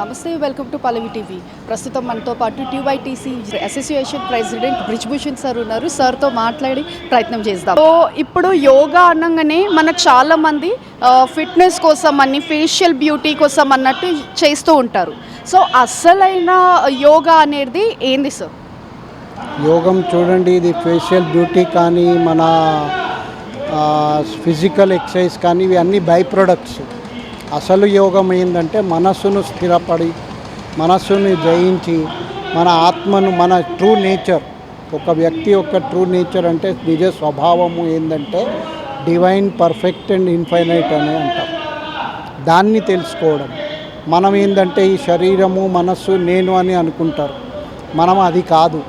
నమస్తే, welcome to Pallavi TV. ప్రస్తుతం మనతో పాటు టీవైటీసీ అసోసియేషన్ ప్రెసిడెంట్ బ్రిజ్భూషణ్ సార్ ఉన్నారు. సార్తో మాట్లాడి ప్రయత్నం చేద్దాం. సో ఇప్పుడు యోగా అనగానే మనకు చాలామంది ఫిట్నెస్ కోసం అని, ఫేషియల్ బ్యూటీ కోసం అన్నట్టు చేస్తూ ఉంటారు. సో అసలైన యోగా అనేది ఏంది సార్? యోగం చూడండి, ఇది ఫేషియల్ బ్యూటీ కానీ మన ఫిజికల్ ఎక్సర్సైజ్ కానీ ఇవి అన్నీ బై ప్రొడక్ట్స్. అసలు యోగం ఏంటంటే మనస్సును స్థిరపడి, మనస్సుని జయించి, మన ఆత్మను, మన ట్రూ నేచర్, ఒక వ్యక్తి యొక్క ట్రూ నేచర్ అంటే నిజ స్వభావము ఏంటంటే డివైన్, పర్ఫెక్ట్ అండ్ ఇన్ఫైనైట్ అని అంటాం. దాన్ని తెలుసుకోవడం. మనం ఏంటంటే ఈ శరీరము, మనస్సు నేను అని అనుకుంటారు. మనం అది కాదు,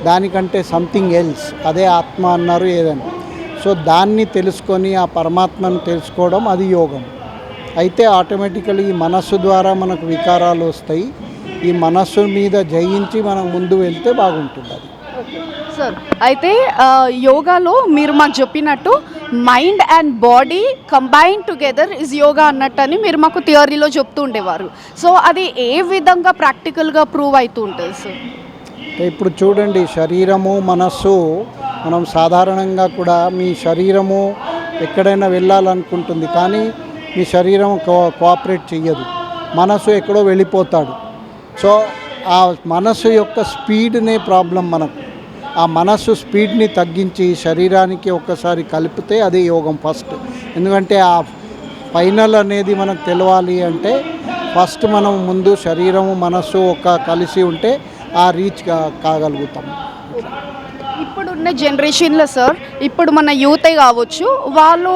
దానికంటే సంథింగ్ ఎల్స్, అదే ఆత్మ అన్నారు ఏదని. సో దాన్ని తెలుసుకొని ఆ పరమాత్మను తెలుసుకోవడం అది యోగం. అయితే ఆటోమేటికలీ ఈ మనస్సు ద్వారా మనకు వికారాలు వస్తాయి. ఈ మనస్సు మీద జయించి మనం ముందు వెళ్తే బాగుంటుంది అది. సార్ అయితే యోగాలో మీరు మాకు చెప్పినట్టు mind and body combine together is yoga అన్నట్టు అని మీరు మాకు థియరీలో చెప్తూ ఉండేవారు. సో అది ఏ విధంగా ప్రాక్టికల్గా ప్రూవ్ అవుతూ ఉంటుంది సార్? ఇప్పుడు చూడండి, శరీరము, మనస్సు, మనం సాధారణంగా కూడా మీ శరీరము ఎక్కడైనా వెళ్ళాలనుకుంటుంది, కానీ మీ శరీరం కోఆపరేట్ చెయ్యదు. మనసు ఎక్కడో వెళ్ళిపోతాడు. సో ఆ మనసు యొక్క స్పీడ్నే ప్రాబ్లం మనకు. ఆ మనస్సు స్పీడ్ని తగ్గించి శరీరానికి ఒక్కసారి కలిపితే అదే యోగం ఫస్ట్. ఎందుకంటే ఆ ఫైనల్ అనేది మనకు తెలవాలి అంటే ఫస్ట్ మనం ముందు శరీరము, మనస్సు కలిసి ఉంటే ఆ రీచ్ కాగలుగుతాం. ఇప్పుడున్న జనరేషన్లో సార్, ఇప్పుడు మన యూతే కావచ్చు, వాళ్ళు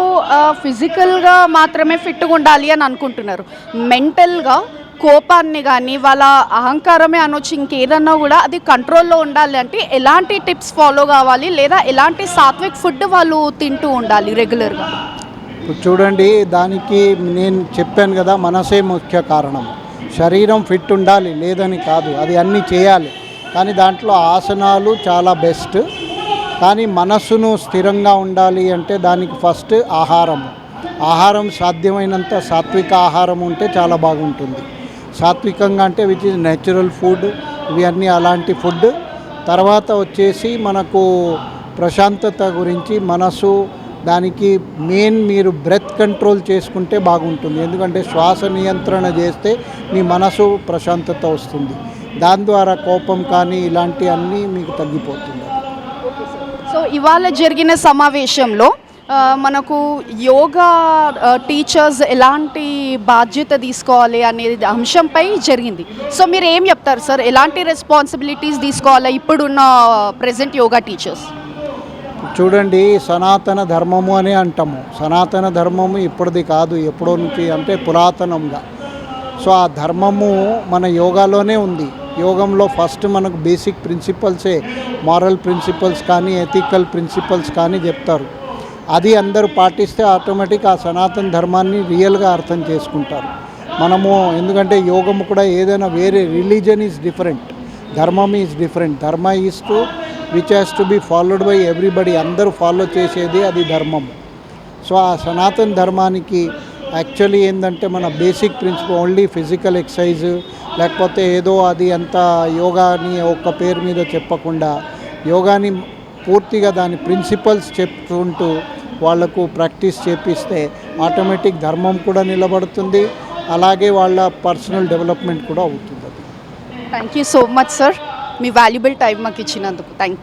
ఫిజికల్గా మాత్రమే ఫిట్గా ఉండాలి అని అనుకుంటున్నారు. మెంటల్గా కోపాన్ని కానీ, వాళ్ళ అహంకారమే అనొచ్చు, ఇంకేదన్నా కూడా అది కంట్రోల్లో ఉండాలి అంటే ఎలాంటి టిప్స్ ఫాలో కావాలి, లేదా ఎలాంటి సాత్విక్ ఫుడ్ వాళ్ళు తింటూ ఉండాలి రెగ్యులర్గా? ఇప్పుడు చూడండి, దానికి నేను చెప్పాను కదా, మనసే ముఖ్య కారణం. శరీరం ఫిట్ ఉండాలి లేదని కాదు, అది అన్నీ చేయాలి. కానీ దాంట్లో ఆసనాలు చాలా బెస్ట్. కానీ మనస్సును స్థిరంగా ఉండాలి అంటే దానికి ఫస్ట్ ఆహారం సాధ్యమైనంత సాత్విక ఆహారం ఉంటే చాలా బాగుంటుంది. సాత్వికంగా అంటే విచ్ ఇస్ నేచురల్ ఫుడ్, ఇవి అన్నీ అలాంటి ఫుడ్. తర్వాత వచ్చేసి మనకు ప్రశాంతత గురించి, మనసు, దానికి మెయిన్ మీరు బ్రెత్ కంట్రోల్ చేసుకుంటే బాగుంటుంది. ఎందుకంటే శ్వాస నియంత్రణ చేస్తే మీ మనసు ప్రశాంతత వస్తుంది. దాని ద్వారా కోపం కానీ ఇలాంటి అన్నీ మీకు తగ్గిపోతుంది. సో ఇవాళ జరిగిన సమావేశంలో మనకు యోగా టీచర్స్ ఎలాంటి బాధ్యత తీసుకోవాలి అనే అంశంపై జరిగింది. సో మీరు ఏం చెప్తారు సార్, ఎలాంటి రెస్పాన్సిబిలిటీస్ తీసుకోవాలి ఇప్పుడున్న ప్రెజెంట్ యోగా టీచర్స్? చూడండి, సనాతన ధర్మము అని అంటాము. సనాతన ధర్మము ఇప్పటిది కాదు, ఎప్పుడో నుంచి అంటే పురాతనంగా. సో ఆ ధర్మము మన యోగాలోనే ఉంది. యోగంలో ఫస్ట్ మనకు బేసిక్ ప్రిన్సిపల్సే, మారల్ ప్రిన్సిపల్స్ కానీ, ఎథికల్ ప్రిన్సిపల్స్ కానీ చెప్తారు. అది అందరూ పాటిస్తే ఆటోమేటిక్ ఆ సనాతన ధర్మాన్ని రియల్గా అర్థం చేసుకుంటారు మనము. ఎందుకంటే యోగము కూడా ఏదైనా వేరే రిలీజన్ ఈజ్ డిఫరెంట్, ధర్మం ఈజ్ డిఫరెంట్. ధర్మ is to which has to be followed by everybody, అందరూ ఫాలో చేసేది అది ధర్మము. సో ఆ సనాతన ధర్మానికి యాక్చువల్లీ ఏంటంటే మన basic principle only physical exercise, లేకపోతే ఏదో అది అంత యోగాని ఒక పేరు మీద చెప్పకుండా యోగాని పూర్తిగా దాని ప్రిన్సిపల్స్ చెప్పుకుంటూ వాళ్లకు ప్రాక్టీస్ చేపిస్తే ఆటోమేటిక్ ధర్మం కూడా నిలబడుతుంది, అలాగే వాళ్ళ పర్సనల్ డెవలప్మెంట్ కూడా అవుతుంది. Thank you so much sir, me valuable time మాకు ఇచ్చినందుకు థ్యాంక్ యూ.